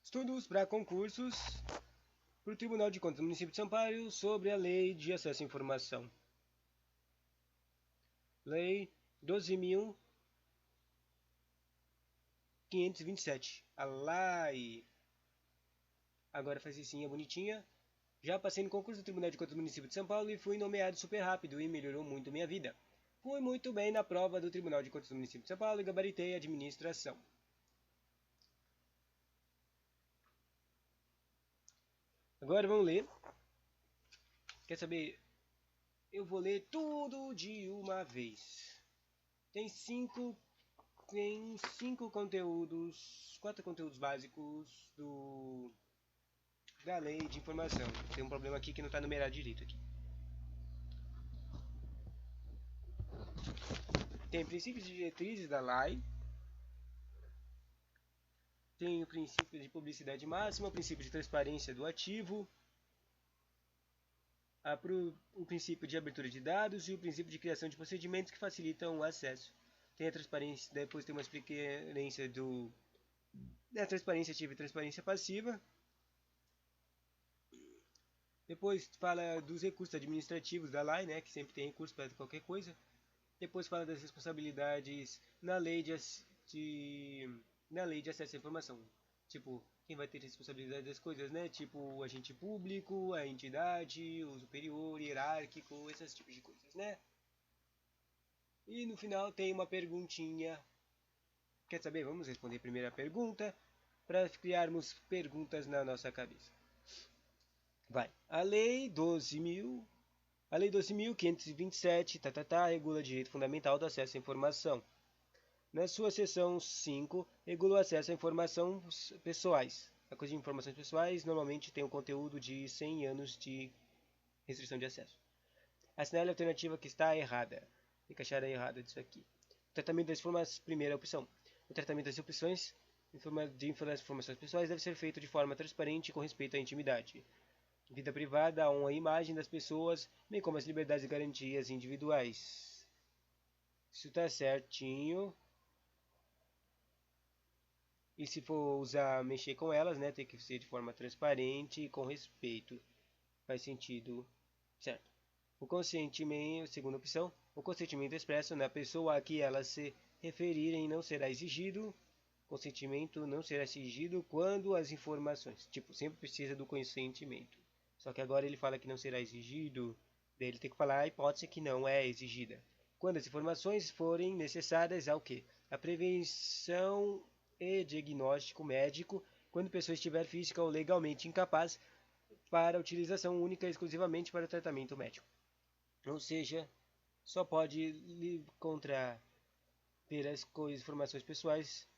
Estudos para concursos para o Tribunal de Contas do Município de São Paulo sobre a Lei de Acesso à Informação. Lei 12.527. A LAI. Agora faz é bonitinha. Já passei no concurso do Tribunal de Contas do Município de São Paulo e fui nomeado super rápido e melhorou muito minha vida. Fui muito bem na prova do Tribunal de Contas do Município de São Paulo e gabaritei a administração. Agora vamos ler. Quer saber? Eu vou ler tudo de uma vez. Tem cinco conteúdos, quatro conteúdos básicos da lei de informação. Tem um problema aqui que não está numerado direito aqui. Tem princípios e diretrizes da lei. Tem o princípio de publicidade máxima, o princípio de transparência do ativo, o princípio de abertura de dados e o princípio de criação de procedimentos que facilitam o acesso. Tem a transparência, depois tem uma experiência da transparência ativa e transparência passiva. Depois fala dos recursos administrativos da lei, né, que sempre tem recurso para qualquer coisa. Depois fala das responsabilidades na lei de acesso à informação. Tipo, quem vai ter responsabilidade das coisas, né? Tipo, o agente público, a entidade, o superior, hierárquico, esses tipos de coisas, né? E no final tem uma perguntinha. Quer saber? Vamos responder a primeira pergunta para criarmos perguntas na nossa cabeça. Vai. A Lei 12.527, regula o direito fundamental do acesso à informação. Na sua seção 5, regula o acesso a informações pessoais. A coisa de informações pessoais normalmente tem um conteúdo de 100 anos de restrição de acesso. Assinale a alternativa que está errada. Tem que achar a errada disso aqui. O tratamento das informações, primeira opção. O tratamento das opções de informações pessoais deve ser feito de forma transparente e com respeito à intimidade. Vida privada, a honra e imagem das pessoas, bem como as liberdades e garantias individuais. Isso está certinho. E se for mexer com elas, né, tem que ser de forma transparente e com respeito. Faz sentido, certo? O consentimento, segunda opção, o consentimento expresso na pessoa a que elas se referirem não será exigido. Consentimento não será exigido quando as informações, tipo, sempre precisa do consentimento. Só que agora ele fala que não será exigido, daí ele tem que falar a hipótese que não é exigida. Quando as informações forem necessárias ao quê? A prevenção e diagnóstico médico, quando a pessoa estiver física ou legalmente incapaz para utilização única e exclusivamente para o tratamento médico. Ou seja, só pode contra ter as informações pessoais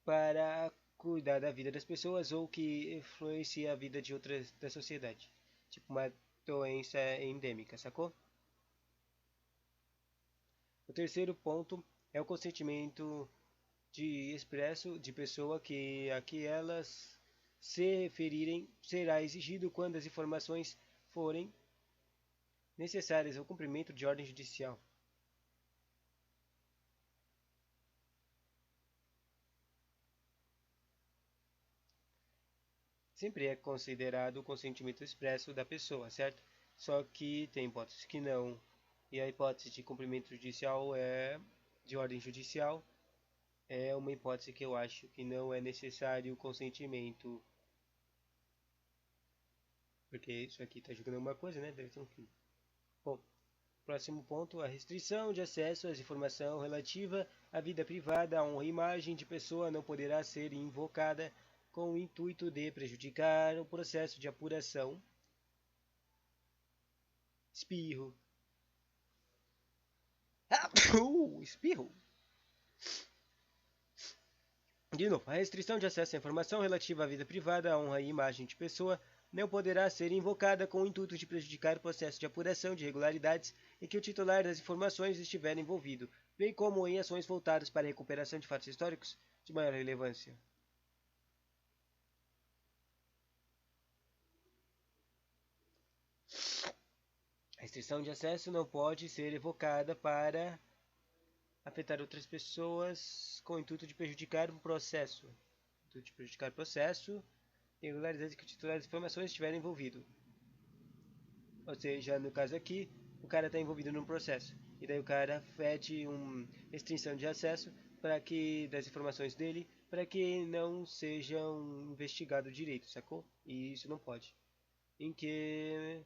para cuidar da vida das pessoas ou que influencia a vida de outras da sociedade. Tipo uma doença endêmica, sacou? O terceiro ponto é o consentimento de expresso de pessoa que a que elas se referirem será exigido quando as informações forem necessárias ao cumprimento de ordem judicial. Sempre é considerado o consentimento expresso da pessoa, certo? Só que tem hipóteses que não. E a hipótese de cumprimento judicial de ordem judicial é uma hipótese que eu acho que não é necessário o consentimento. Porque isso aqui está jogando alguma coisa, né? Deve ter um fim. Bom, próximo ponto, a restrição de acesso às informações relativa à vida privada, a honra e imagem de pessoa não poderá ser invocada com o intuito de prejudicar o processo de apuração. Espirro. Espirro. De novo, a restrição de acesso à informação relativa à vida privada, à honra e imagem de pessoa não poderá ser invocada com o intuito de prejudicar o processo de apuração de irregularidades em que o titular das informações estiver envolvido, bem como em ações voltadas para a recuperação de fatos históricos de maior relevância. A restrição de acesso não pode ser evocada para afetar outras pessoas com o intuito de prejudicar um processo de prejudicar o processo, irregularidades que o titular das informações estiver envolvido. Ou seja, no caso aqui, o cara está envolvido num processo. E daí o cara pede uma restrição de acesso para que das informações dele para que não sejam investigados direito, sacou? E isso não pode. Em que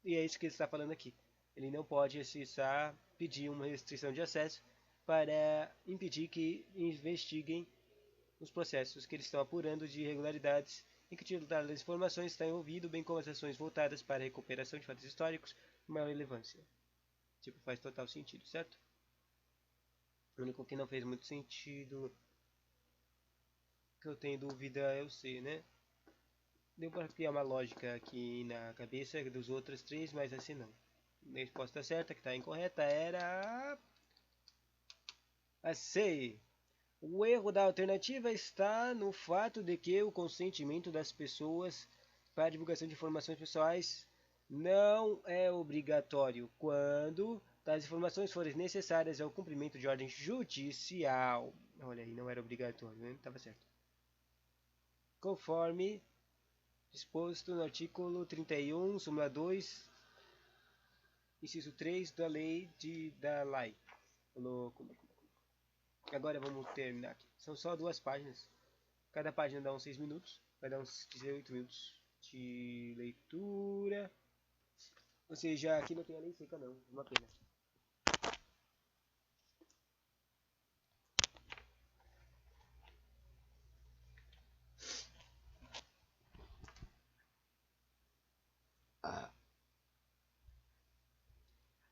E é isso que ele está falando aqui. Ele não pode acessar, pedir uma restrição de acesso para impedir que investiguem os processos que eles estão apurando de irregularidades em que o titular das informações está envolvido, bem como as ações voltadas para a recuperação de fatos históricos de maior relevância. Tipo, faz total sentido, certo? O único que não fez muito sentido, que eu tenho dúvida, é o C, né? Deu para criar uma lógica aqui na cabeça dos outros três, mas assim não. A resposta certa, que está incorreta, era a C. O erro da alternativa está no fato de que o consentimento das pessoas para a divulgação de informações pessoais não é obrigatório quando tais informações forem necessárias ao cumprimento de ordem judicial. Olha aí, não era obrigatório, né? Tava certo. Conforme disposto no artigo 31, súmula 2, inciso 3 da lei da LAI. Agora vamos terminar aqui. São só 2 páginas. Cada página dá uns 6 minutos. Vai dar uns 18 minutos de leitura. Ou seja, aqui não tem a lei seca não. Uma pena.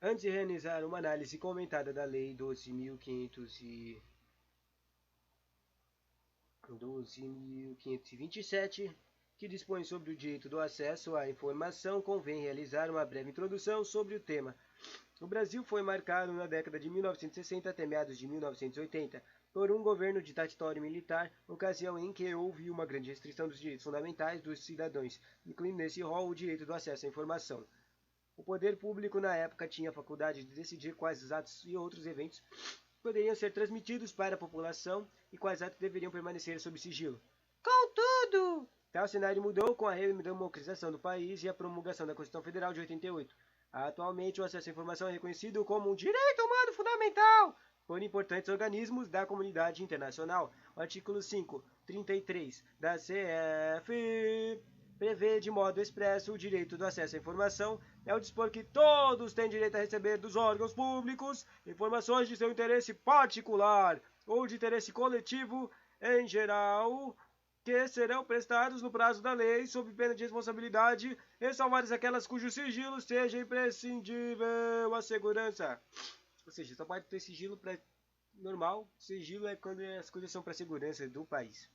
Antes de realizar uma análise comentada da Lei 12.527, que dispõe sobre o direito do acesso à informação, convém realizar uma breve introdução sobre o tema. O Brasil foi marcado na década de 1960 até meados de 1980 por um governo ditatório militar, ocasião em que houve uma grande restrição dos direitos fundamentais dos cidadãos, incluindo nesse rol o direito do acesso à informação. O poder público na época tinha a faculdade de decidir quais atos e outros eventos poderiam ser transmitidos para a população e quais atos deveriam permanecer sob sigilo. Contudo, tal cenário mudou com a redemocratização do país e a promulgação da Constituição Federal de 88. Atualmente, o acesso à informação é reconhecido como um direito humano fundamental por importantes organismos da comunidade internacional. O artigo 533 da CF prevê de modo expresso o direito do acesso à informação, ao dispor que todos têm direito a receber dos órgãos públicos informações de seu interesse particular ou de interesse coletivo em geral, que serão prestados no prazo da lei, sob pena de responsabilidade, ressalvadas aquelas cujo sigilo seja imprescindível à segurança. Ou seja, só pode ter sigilo para normal. Sigilo é quando as coisas são para a segurança do país.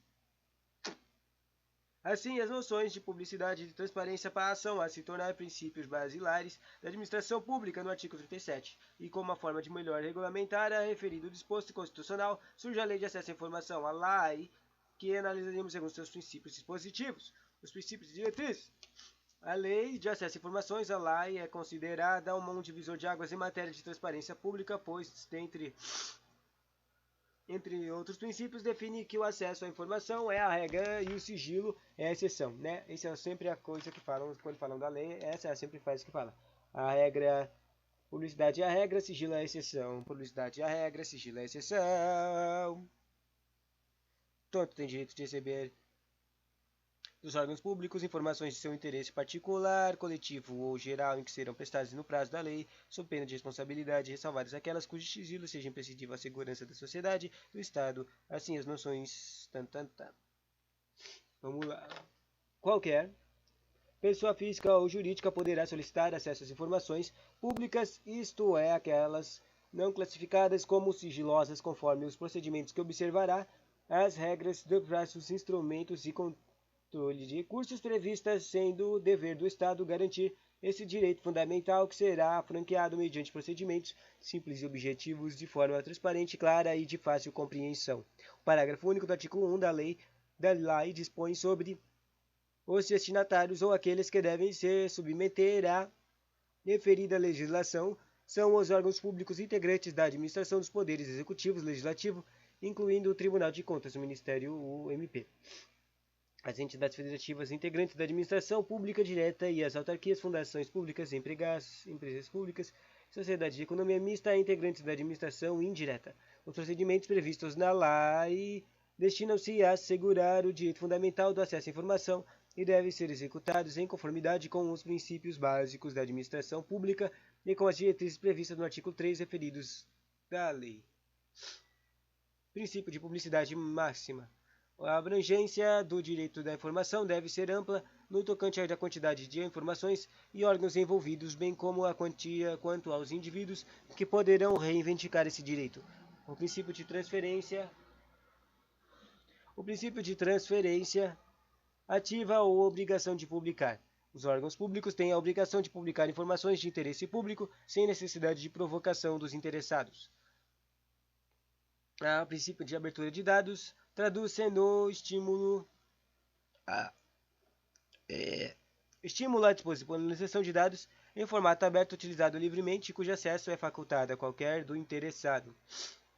Assim, as noções de publicidade e de transparência passam a se tornar princípios basilares da administração pública no artigo 37, e como uma forma de melhor regulamentar a referido disposto constitucional, surge a Lei de Acesso à Informação, a LAI, que analisaremos segundo seus princípios dispositivos, os princípios e diretrizes. A Lei de Acesso a Informações, a LAI, é considerada um divisor de águas em matéria de transparência pública, pois, entre outros princípios, define que o acesso à informação é a regra e o sigilo é a exceção, né? Isso é sempre a coisa que falam quando falam da lei, essa é sempre faz que fala. A regra, publicidade é a regra, sigilo é a exceção. Publicidade é a regra, sigilo é a exceção. Todo tem direito de receber dos órgãos públicos informações de seu interesse particular, coletivo ou geral em que serão prestadas no prazo da lei, sob pena de responsabilidade, ressalvadas aquelas cujo sigilo seja imprescindível à segurança da sociedade, do Estado, assim as noções... Vamos lá. Qualquer pessoa física ou jurídica poderá solicitar acesso às informações públicas, isto é, aquelas não classificadas como sigilosas conforme os procedimentos que observará, as regras de prazos, instrumentos e controle de recursos previstas, sendo o dever do Estado garantir esse direito fundamental que será franqueado mediante procedimentos simples e objetivos de forma transparente, clara e de fácil compreensão. O parágrafo único do artigo 1 da lei dispõe sobre os destinatários ou aqueles que devem se submeter à referida legislação são os órgãos públicos integrantes da administração dos poderes executivo, legislativo incluindo o Tribunal de Contas, o Ministério, o MP, as entidades federativas integrantes da administração pública direta e as autarquias, fundações públicas, empresas públicas, sociedades de economia mista, integrantes da administração indireta. Os procedimentos previstos na lei destinam-se a assegurar o direito fundamental do acesso à informação e devem ser executados em conformidade com os princípios básicos da administração pública e com as diretrizes previstas no artigo 3 referidos da lei. Princípio de publicidade máxima. A abrangência do direito da informação deve ser ampla no tocante à quantidade de informações e órgãos envolvidos, bem como a quantia quanto aos indivíduos que poderão reivindicar esse direito. O princípio de transferência ativa a obrigação de publicar. Os órgãos públicos têm a obrigação de publicar informações de interesse público sem necessidade de provocação dos interessados. O princípio de abertura de dados traduz-se no estímulo à disponibilização de dados em formato aberto utilizado livremente e cujo acesso é facultado a qualquer do interessado.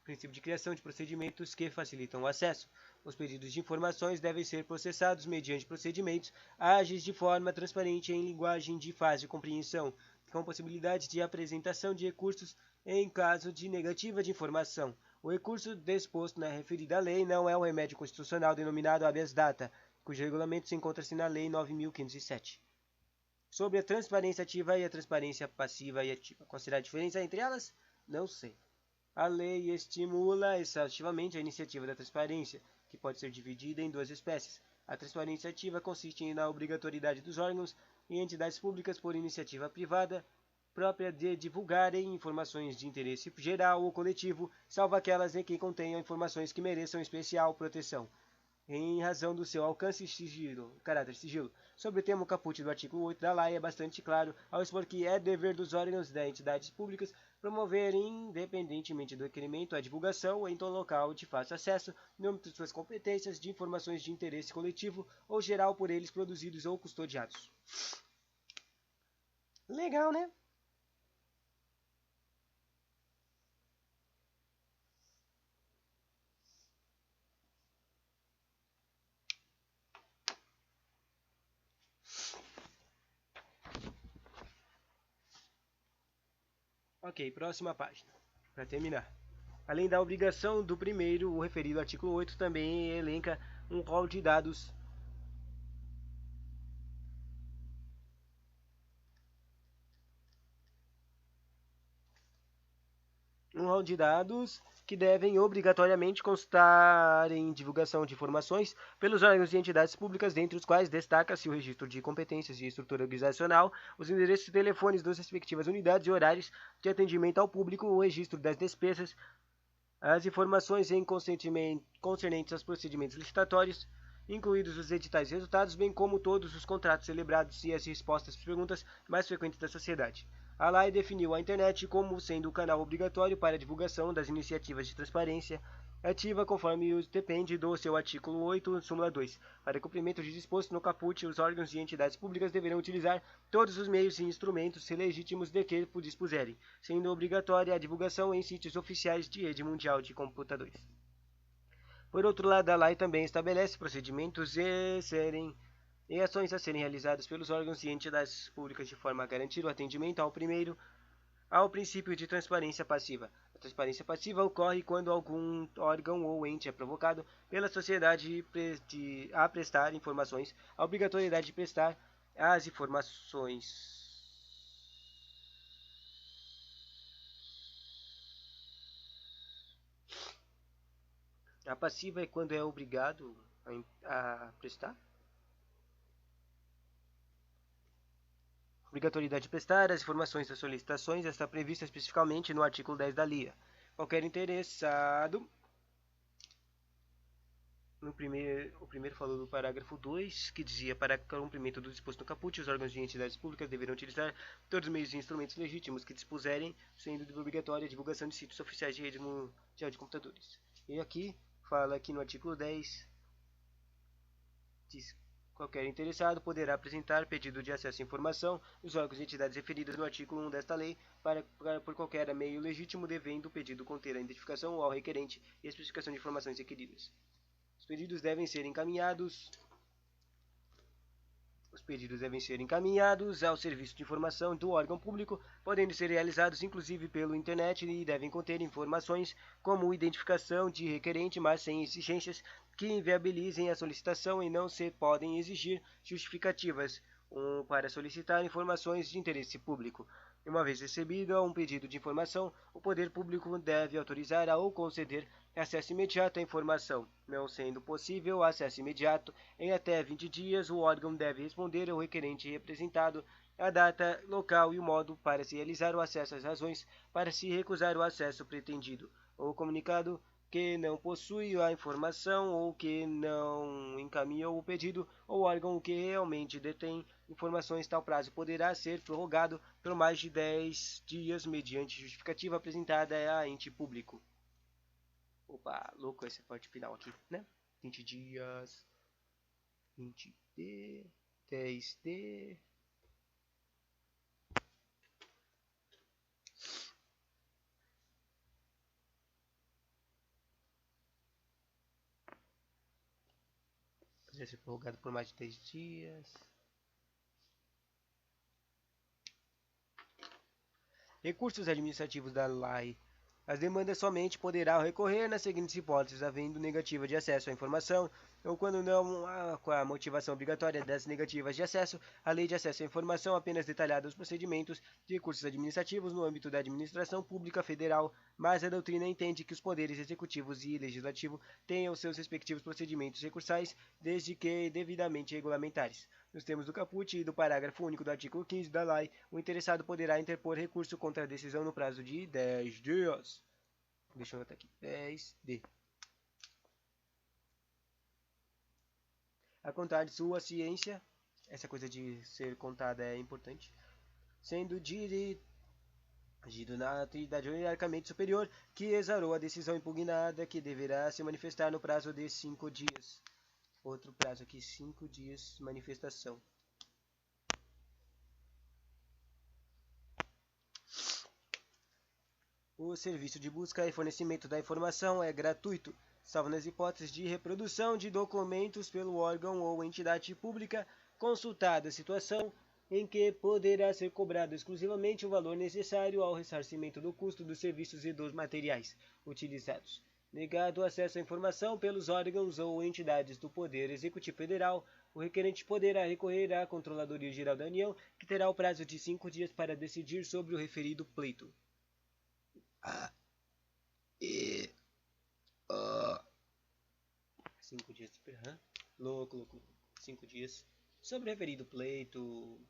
Princípio de criação de procedimentos que facilitam o acesso. Os pedidos de informações devem ser processados mediante procedimentos ágeis de forma transparente em linguagem de fácil compreensão, com possibilidade de apresentação de recursos em caso de negativa de informação. O recurso disposto na referida lei não é o remédio constitucional denominado habeas data, cujo regulamento se encontra-se na Lei 9.507. Sobre a transparência ativa e a transparência passiva e ativa. Qual será a diferença entre elas? Não sei. A lei estimula exaustivamente a iniciativa da transparência, que pode ser dividida em duas espécies. A transparência ativa consiste na obrigatoriedade dos órgãos e entidades públicas por iniciativa privada própria de divulgarem informações de interesse geral ou coletivo, salvo aquelas em que contenham informações que mereçam especial proteção, em razão do seu alcance e caráter sigilo. Sobre o tema caput do artigo 8 da lei é bastante claro ao expor que é dever dos órgãos das entidades públicas promoverem, independentemente do requerimento, a divulgação em todo local de fácil acesso, no âmbito de suas competências, de informações de interesse coletivo ou geral por eles produzidos ou custodiados. Legal, né? Ok, próxima página. Para terminar. Além da obrigação do primeiro, o referido artigo 8 também elenca um rol de dados que devem obrigatoriamente constar em divulgação de informações pelos órgãos e entidades públicas, dentre os quais destaca-se o registro de competências e estrutura organizacional, os endereços e telefones das respectivas unidades e horários de atendimento ao público, o registro das despesas, as informações concernentes aos procedimentos licitatórios, incluídos os editais e resultados, bem como todos os contratos celebrados e as respostas às perguntas mais frequentes da sociedade. A lei definiu a internet como sendo o canal obrigatório para a divulgação das iniciativas de transparência ativa, conforme depende do seu artigo 8, súmula 2. Para cumprimento de disposto no caput, os órgãos e entidades públicas deverão utilizar todos os meios e instrumentos legítimos de que dispuserem, sendo obrigatória a divulgação em sítios oficiais de rede mundial de computadores. Por outro lado, a lei também estabelece procedimentos e ações a serem realizadas pelos órgãos e entidades públicas de forma a garantir o atendimento ao princípio de transparência passiva. A transparência passiva ocorre quando algum órgão ou ente é provocado pela sociedade a prestar informações. A obrigatoriedade de prestar as informações a passiva é quando é obrigado a prestar. Obrigatoriedade de prestar as informações das solicitações está prevista especificamente no artigo 10 da LIA. Qualquer interessado... O primeiro falou do parágrafo 2, que dizia: para cumprimento do disposto no caput, os órgãos e entidades públicas deverão utilizar todos os meios e instrumentos legítimos que dispuserem, sendo obrigatória a divulgação de sítios oficiais de rede mundial de computadores. E aqui, fala aqui no artigo 10, diz Qualquer interessado poderá apresentar pedido de acesso à informação dos órgãos e entidades referidas no artigo 1 desta lei por qualquer meio legítimo, devendo o pedido conter a identificação ao requerente e a especificação de informações requeridas. Os pedidos devem ser encaminhados ao serviço de informação do órgão público, podendo ser realizados inclusive pela internet e devem conter informações como identificação de requerente, mas sem exigências que inviabilizem a solicitação e não se podem exigir justificativas para solicitar informações de interesse público. Uma vez recebido um pedido de informação, o poder público deve autorizar ou conceder acesso imediato à informação. Não sendo possível acesso imediato em até 20 dias, o órgão deve responder ao requerente representado a data, local e o modo para se realizar o acesso, às razões para se recusar o acesso pretendido. O comunicado que não possui a informação ou que não encaminhou o pedido, ou órgão que realmente detém informações, tal prazo poderá ser prorrogado por mais de 10 dias mediante justificativa apresentada a ente público. Opa, louco essa parte final aqui, né? 20 dias, 20D, 10D. Poderia ser prorrogado por mais de 10 dias. Recursos administrativos da lei. As demandas somente poderá recorrer nas seguintes hipóteses: havendo negativa de acesso à informação, ou quando não com a motivação obrigatória das negativas de acesso, a lei de acesso à informação apenas detalhada os procedimentos de recursos administrativos no âmbito da administração pública federal, mas a doutrina entende que os poderes executivos e legislativo tenham os seus respectivos procedimentos recursais, desde que devidamente regulamentares. Nos termos do caput e do parágrafo único do artigo 15 da lei, o interessado poderá interpor recurso contra a decisão no prazo de 10 dias. Deixa eu anotar aqui. 10D. A contar de sua ciência, essa coisa de ser contada é importante, sendo dirigido na autoridade hierarquicamente superior que exarou a decisão impugnada, que deverá se manifestar no prazo de 5 dias. Outro prazo aqui, 5 dias, manifestação. O serviço de busca e fornecimento da informação é gratuito, salvo nas hipóteses de reprodução de documentos pelo órgão ou entidade pública consultada, situação em que poderá ser cobrado exclusivamente o valor necessário ao ressarcimento do custo dos serviços e dos materiais utilizados. Negado o acesso à informação pelos órgãos ou entidades do Poder Executivo Federal, o requerente poderá recorrer à Controladoria Geral da União, que terá o prazo de 5 dias para decidir sobre o referido pleito. E 5 dias, louco. 5 dias sobre o referido pleito.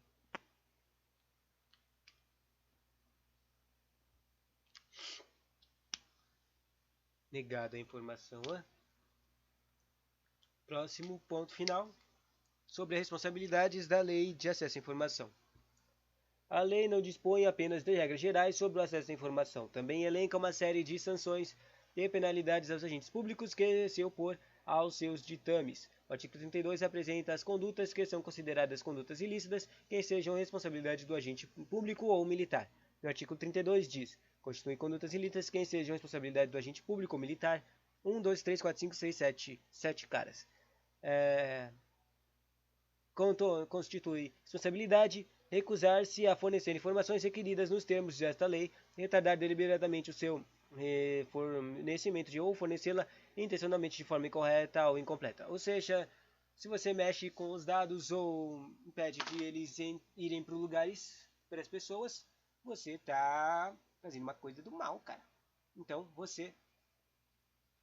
Negada a informação. Próximo ponto final sobre as responsabilidades da Lei de Acesso à Informação. A lei não dispõe apenas de regras gerais sobre o acesso à informação, também elenca uma série de sanções e penalidades aos agentes públicos que se opor aos seus ditames. O artigo 32 apresenta as condutas que são consideradas condutas ilícitas, que sejam responsabilidade do agente público ou militar. No artigo 32 diz: constituem condutas ilícitas quem sejam responsabilidade do agente público ou militar. 1, 2, 3, 4, 5, 6, 7 caras. Constitui responsabilidade recusar-se a fornecer informações requeridas nos termos desta lei, retardar deliberadamente o seu fornecimento ou fornecê-la intencionalmente de forma incorreta ou incompleta. Ou seja, se você mexe com os dados ou impede que eles irem para lugares, para as pessoas, você está fazendo uma coisa do mal, cara. Então, você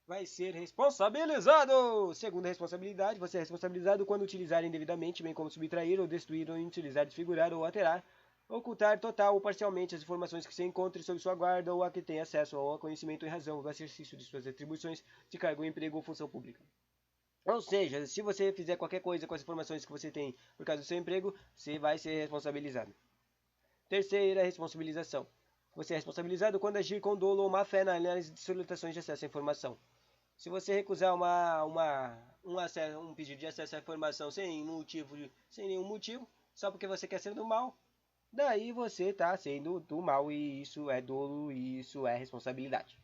vai ser responsabilizado. Segunda responsabilidade, você é responsabilizado quando utilizar indevidamente, bem como subtrair ou destruir ou inutilizar, desfigurar ou alterar, ocultar total ou parcialmente as informações que se encontrem sob sua guarda ou a que tem acesso ao conhecimento em razão do exercício de suas atribuições de cargo, emprego ou função pública. Ou seja, se você fizer qualquer coisa com as informações que você tem por causa do seu emprego, você vai ser responsabilizado. Terceira responsabilização. Você é responsabilizado quando agir com dolo ou má fé na análise de solicitações de acesso à informação. Se você recusar um pedido de acesso à informação sem nenhum motivo, só porque você quer ser do mal, daí você está sendo do mal e isso é dolo e isso é responsabilidade.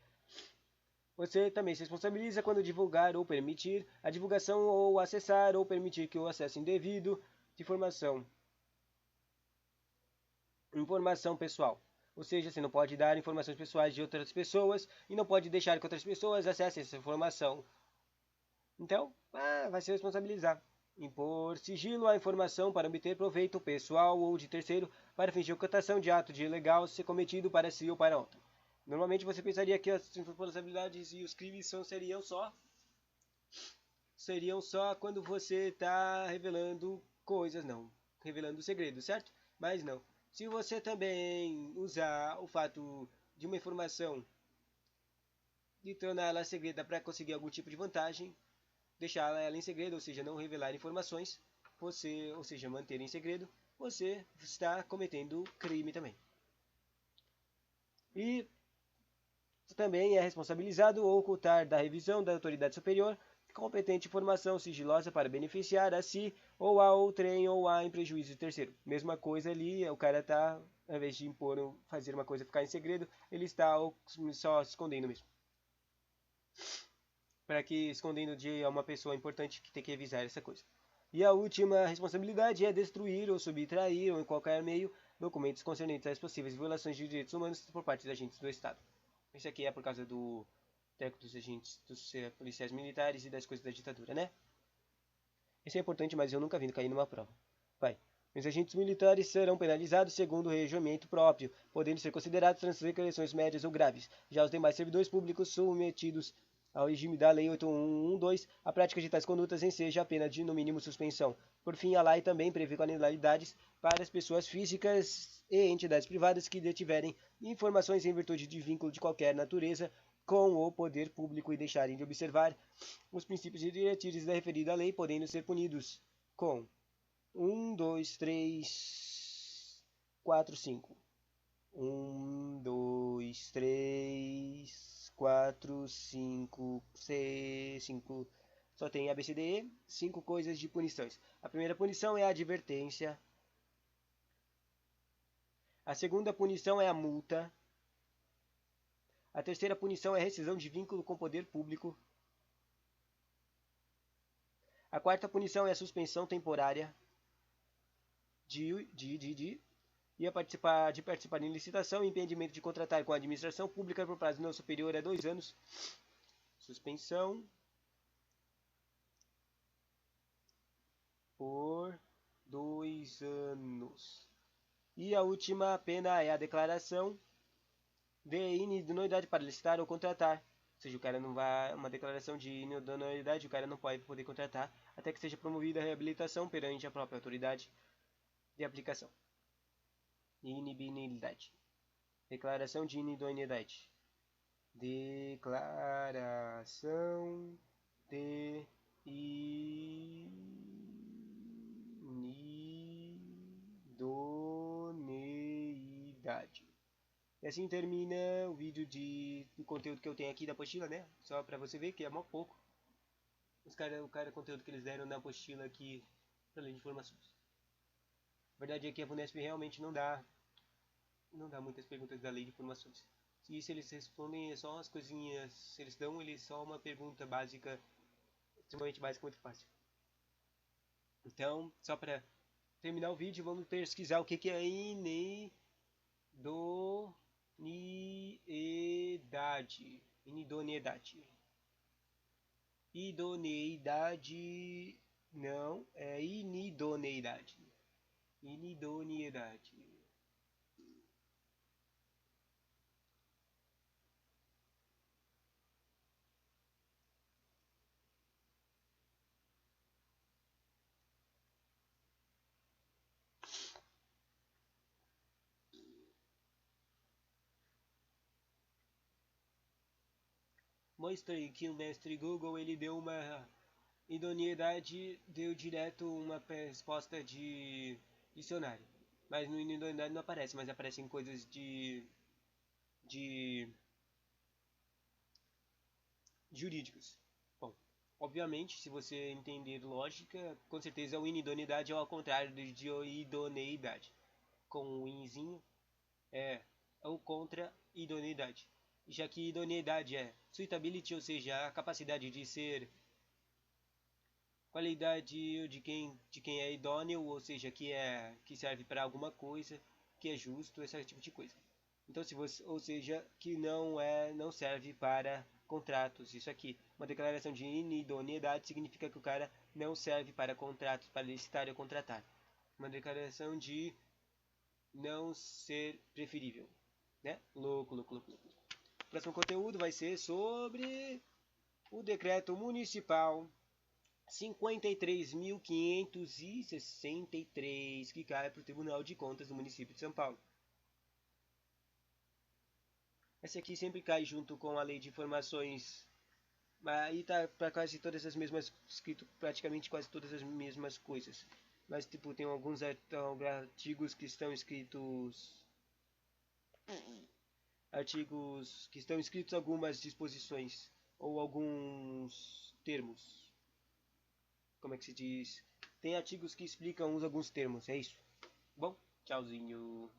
Você também se responsabiliza quando divulgar ou permitir a divulgação ou acessar ou permitir que o acesso indevido de informação pessoal. Ou seja, você não pode dar informações pessoais de outras pessoas e não pode deixar que outras pessoas acessem essa informação. Então, vai se responsabilizar. Impor sigilo à informação para obter proveito pessoal ou de terceiro para fingir ocultação de ato de ilegal ser cometido para si ou para outro. Normalmente você pensaria que as responsabilidades e os crimes seriam só quando você está revelando coisas, não. Revelando segredos, certo? Mas não. Se você também usar o fato de uma informação e torná-la segreda para conseguir algum tipo de vantagem, deixar ela em segredo, ou seja, não revelar informações, ou seja, manter em segredo, você está cometendo crime também. E também é responsabilizado ou ocultar da revisão da autoridade superior competente informação sigilosa para beneficiar a si ou a outrem ou a em prejuízo de terceiro. Mesma coisa ali, o cara está, ao invés de impor fazer uma coisa ficar em segredo, ele está só escondendo mesmo. Para que escondendo de uma pessoa importante que tem que revisar essa coisa. E a última responsabilidade é destruir ou subtrair ou em qualquer meio documentos concernentes às possíveis violações de direitos humanos por parte de agentes do Estado. Isso aqui é por causa do teco dos agentes, dos policiais militares e das coisas da ditadura, né? Isso é importante, mas eu nunca vi cair numa prova. Vai. Os agentes militares serão penalizados segundo o regimento próprio, podendo ser considerados transgressões médias ou graves. Já os demais servidores públicos submetidos ao regime da Lei 8112, a prática de tais condutas enseja a pena de, no mínimo, suspensão. Por fim, a lei também prevê penalidades para as pessoas físicas e entidades privadas que detiverem informações em virtude de vínculo de qualquer natureza com o poder público e deixarem de observar os princípios e diretrizes da referida lei, podendo ser punidos com 1, 2, 3, 4, 5. 1, 2, 3, 4, 5, 6, 5. Só tem ABCDE, 5 coisas de punições. A primeira punição é a advertência. A segunda punição é a multa. A terceira punição é a rescisão de vínculo com o poder público. A quarta punição é a suspensão temporária e participar em licitação e impedimento de contratar com a administração pública por prazo não superior a 2 anos. Suspensão por 2 anos. E a última pena é a declaração de inidoneidade para licitar ou contratar. Ou seja, o cara não vai. Uma declaração de inidoneidade, o cara não pode poder contratar até que seja promovida a reabilitação perante a própria autoridade de aplicação. Inibilidade. Declaração de inidoneidade. Declaração de inidoneidade. E assim termina o vídeo do conteúdo que eu tenho aqui da apostila, né? Só pra você ver que é mó pouco. O conteúdo que eles deram na apostila aqui, pra ler de informações. A verdade é que a Vunesp realmente não dá muitas perguntas da lei de informações. E se eles respondem é só as coisinhas, se eles dão só uma pergunta básica, extremamente básica, muito fácil. Então, só para terminar o vídeo, vamos pesquisar o que é inidoneidade. Inidoneidade. Idoneidade não, é inidoneidade. Inidoneidade. Mostrei que o mestre Google ele deu uma idoneidade, deu direto uma resposta de dicionário. Mas no idoneidade não aparece, mas aparecem coisas de jurídicos. Obviamente, se você entender lógica, com certeza a inidoneidade é ao contrário de idoneidade. Com o inzinho é o contra idoneidade. Já que idoneidade é suitability, ou seja, a capacidade de ser qualidade de quem é idôneo, ou seja, que serve para alguma coisa, que é justo, esse tipo de coisa. Então, se você, ou seja, que não serve para contratos. Isso aqui, uma declaração de inidoneidade significa que o cara não serve para contratos, para licitar ou contratar. Uma declaração de não ser preferível, né? Louco, louco, louco, louco. O próximo conteúdo vai ser sobre o decreto municipal 53.563 que cai para o Tribunal de Contas do município de São Paulo. Essa aqui sempre cai junto com a lei de informações. Aí tá para quase todas as mesmas, escrito praticamente quase todas as mesmas coisas. Mas tipo, tem alguns artigos que estão escritos. Artigos que estão escritos algumas disposições ou alguns termos. Como é que se diz? Tem artigos que explicam alguns termos, é isso. Bom, tchauzinho.